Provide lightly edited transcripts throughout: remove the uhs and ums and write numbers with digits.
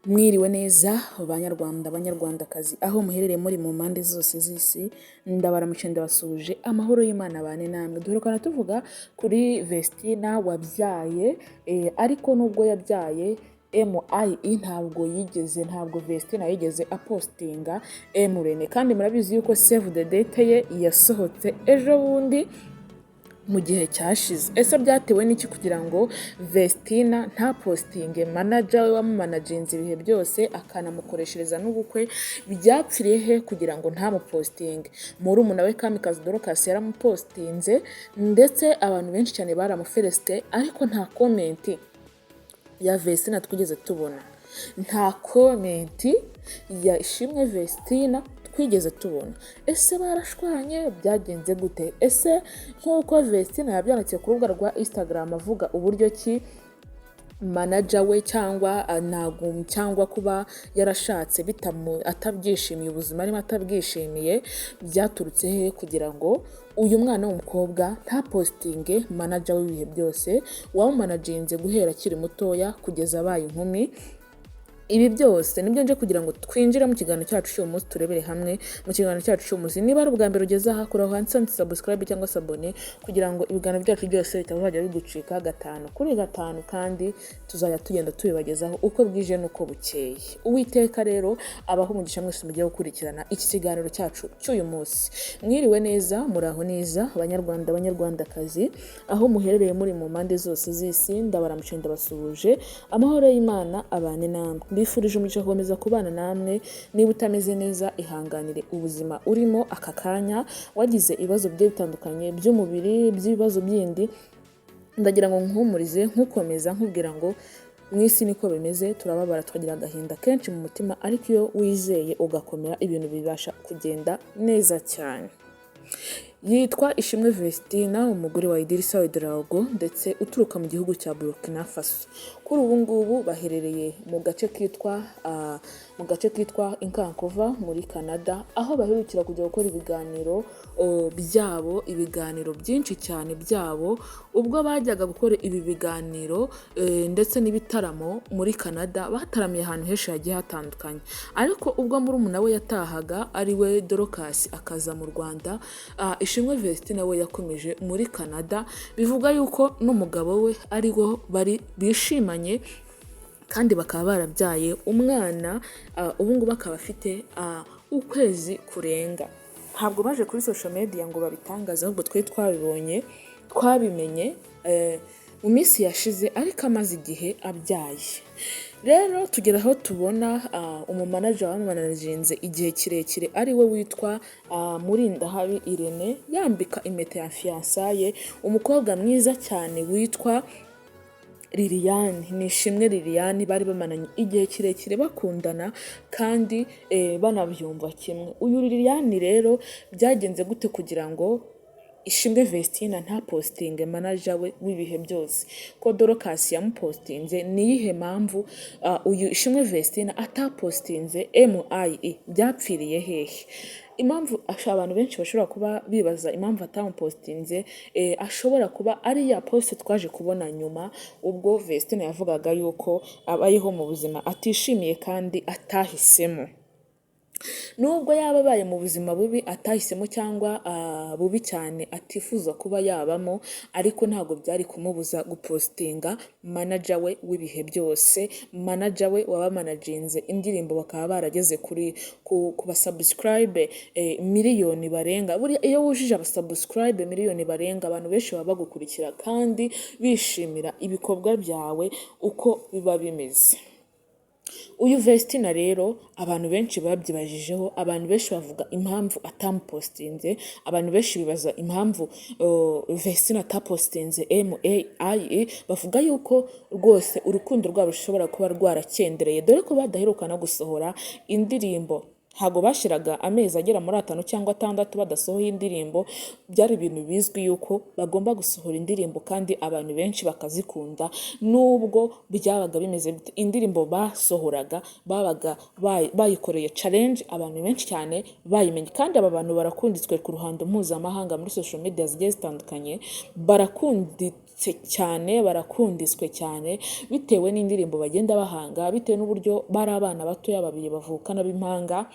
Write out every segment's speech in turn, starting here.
Mwiriwe neza banyarwanda banyarwandakazi aho muherereye muri mu mpande zose z'isi, ndabaramutse ndabasuje amahoro y'Imana abane namwe. Duherukana tuvuga kuri Vestina wabyaye ariko nubwo yabyaye MIE ntabwo Vestina yigeze apostinga Emurene, kandi murabizi yuko save the date ye yasohotse ejo bundi mu gihe cyashize. Ese byatewe n'iki kugira ngo Vestina nta postinge manager we wamumanaginze ibihe byose akanamukoreshereza n'ubukwe? Byapfiriye he kugira ngo nta mupostinge? Murumuna we Kamikazi Dorcas yaramupostinze ndetse abantu benshi cyane baramufelicite, ariko nta komenti ya Vestina twigeze tubona, nta komenti ya Ishimwe Vestina twigeze tubona. Ese barashwanye? Byagenze gute? Ese nk'uko Vestina yabyanditse ku rubuga rwa Instagram avuga uburyo ki manager we cyangwa kuba yarashatse atabyishimiye, ubuzima arimo atabwishimiye, byaturutse he kugira ngo uyu mwana w'umukobwa nta postinge manager w'ibihe byose wamumanaginze guhera akiri mutoya kugeza abaye inkumi? Ibi byose nibyo nje kugira ngo twinjire mu kiganiro cyacu cy'uyu munsi, turebere hamwe mu kiganiro cyacu cy'uyu munsi. Niba ari ubwa mbere ugeze aha, kora handitse subscribe cyangwa se abone kugira ngo ibiganiro byacu byose bitazajya bigucika gatanu kuri gatanu, kandi tuzajya tugenda tubibagezaho uko bwije n'uko bukeye. Uwiteka rero abaho umugisha mwese mugiye gukurikirana iki kiganiro cyacu cy'uyu munsi. Mwiriwe neza, muraho neza abanyarwanda banyarwandakazi aho muherereye muri mu mpande zose z'isi, ndabaramutse ndabasuhuje amahoro y'Imana abane namwe. Mbifurije umugisha gukomeza kubana namwe. Niba utameze neza ihanganire ubuzima urimo aka kanya, wagize ibibazo bigiye bitandukanye by'umubiri, by'ibibazo bindi, ndagira ngo nkuhumurize nkukomeza nkubwira ngo mu isi niko bimeze, turababara tukagira agahinda kenshi mu mutima, ariko iyo wizeye ugakomera ibintu bibasha kugenda neza cyane. Yitwa Ishimwe Vestina, umugore wa Idirisa Ouedraogo ndetse uturuka mu gihugu cya Burkina Faso. Kuri ubu ngubu baherereye mu gace kitwa Inkankova muri Canada, aho baherukira kujya gukora ibiganiro byinshi cyane byabo. Ubwo bajyaga gukora ibi biganiro ndetse n'ibitaramo muri Canada, bataramiye ahantu henshi hagiye hatandukanye, ariko ubwo murumuna we yatahaga ari we Dorcas akaza mu Rwanda, Ishimwe Vestina we yakomeje muri Canada. Bivuga yuko n'umugabo we ariwo bari bishimanye kandi bakaba barabyaye umwana. Ubu ngubu akaba afite ukwezi kurenga. Ntabwo baje kuri social media ngo babitangaze, ahubwo twabimenye mu minsi yashize, ariko amaze igihe abyaye. Rero tugera aho tubona umumanager wamumanaginze igihe kirekire ari we witwa Murindahabi Irene yambika impeta ya fiançaye umukobwa mwiza cyane witwa Liliane. Ni Ishimwe Liliane, bari bamananye igihe kirekire bakundana kandi banabyumva kimwe. Uyu Liliane rero byagenze gute kugira ngo Ishimwe Vestina nta postinge manager we w'ibihe byose? Ko Dorcas yamupostinze, ni iyihe mpamvu uyu Ishimwe Vestina atapostinze MIE? Byapfiriye hehe? Impamvu abantu benshi bashobora kuba bibaza impamvu atamupostinze, ashobora kuba ari ya post twaje kubona nyuma, ubwo Vestina yavugaga yuko abayeho mu buzima atishimiye kandi atahisemo. Nubwo yaba abaye mu buzima bubi atahisemo cyangwa bubi cyane atifuza kuba yabamo, ariko ntabwo byari kumubuza gupostinga manager we w'ibihe byose, manager we wabamanaginze indirimbo bakaba barageze ku basubscribe miliyoni barenga. Buriya iyo wujije abasubscribe miliyoni barenga, abantu benshi baba bagukurikira kandi bishimira ibikorwa byawe uko biba bimeze. Uyu Vestina rero abantu benshi babyibajijeho, abantu benshi bavuga impamvu atamupostinze, abantu benshi bibaza impamvu Vestina atapostinze MIE. Bavuga yuko rwose urukundo rwabo rushobora kuba rwarakendereye, dore ko badaheruka no gusohora indirimbo. Ntabwo bashiraga amezi agera muri 5 cyangwa 6 badasohoye indirimbo. Byari ibintu bizwi yuko bagomba gusohora indirimbo kandi abantu benshi bakazikunda, nubwo byabaga bimeze indirimbo basohoraga babaga bayikoreye challenge, abantu benshi cyane bayimenye. Kandi aba bantu barakunditswe ku ruhando mpuzamahanga muri social media zigiye zitandukanye, barakunditswe cyane, barakundiswe cyane bitewe n'indirimbo bagenda bahanga, bitewe n'uburyo bari abana batoya babiri bavukana b'impanga,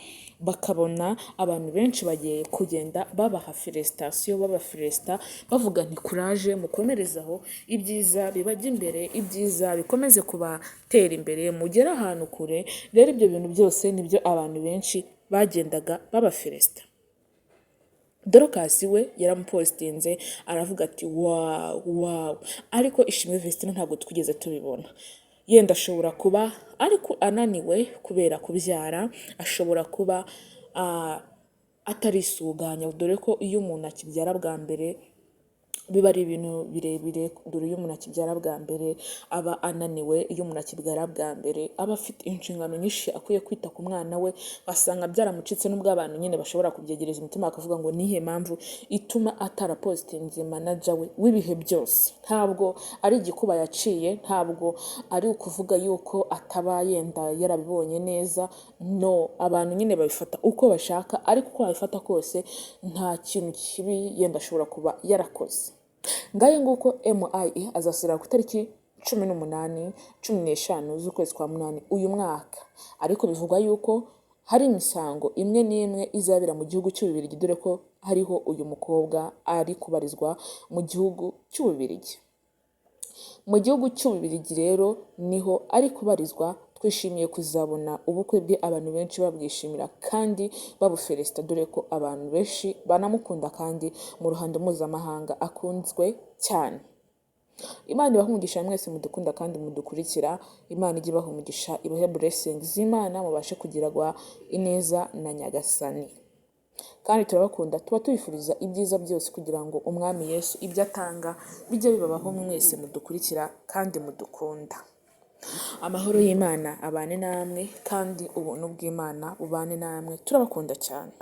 bakabona abantu benshi bagiye kugenda babaha felicitation, babafelicita bavuga nti kuraje, mukomerezaho, ibyiza bibajya imbere, ibyiza bikomeze kubatera imbere, mugere ahantu kure. Rero ibyo bintu byose nibyo abantu benshi bagendaga babafelicita. Dorokasi we yaramupositinze aravuga ati wawu, ariko Ishimwe Vestine ntabwo twigeze tubibona. Yenda ashobora kuba ariko ananiwe kubera kubyara, ashobora kuba atarisuganya, dore ko iyo umuntu akibyara bwa mbere biba ari ibintu birebire, dore iyo umuntu akibyara bwa mbere aba ananiwe, iyo umuntu akibyara bwa mbere aba afite inshingano nyinshi akwiye kwita ku mwana we, basanga byaramucitse, n'ubwo abantu nyine bashobora kubyegereza umutima bakavuga ngo nihe mpamvu ituma atarapositinze manager we w'ibihe byose. Ntabwo ari igikuba yaciye, ntabwo ari ukuvuga yuko ataba yenda yarabibonye neza, no, abantu nyine babifata uko bashaka, ariko uko babifata kose nta kintu kibi yenda ashobora kuba yarakoze. Ngaye nguko MIE azasubira ku itariki 18, 15 z'ukwezi kwa munani uyu mwaka, ariko bivugwa yuko hari imisango imwe n'imwe izabera mu gihugu cy'Ububiligi, dore ko hariho uyu mukobwa ari kubarizwa mu gihugu cy'Ububiligi. Mu gihugu cy'Ububiligi rero niho ari kubarizwa. Twishimiye kuzabona ubukwe bwe, abantu benshi babwishimira kandi babufelicita, dore ko abantu benshi banamukunda kandi mu ruhando mpuzamahanga akunzwe cyane. Imana ibahe umugisha mwese mudukunda kandi mudukurikira. Imana ijye ibaha umugisha, ibahe blessings z'Imana, mubashe kugirwa ineza na Nyagasani. Kandi turabakunda, tuba tubifuriza ibyiza byose kugira ngo Umwami Yesu ibyo atanga bijye bibabaho mwese mudukurikira kandi mudukunda. Amahoro y'Imana abane namwe kandi ubuntu bw'Imana bubane namwe. Turabakunda cyane.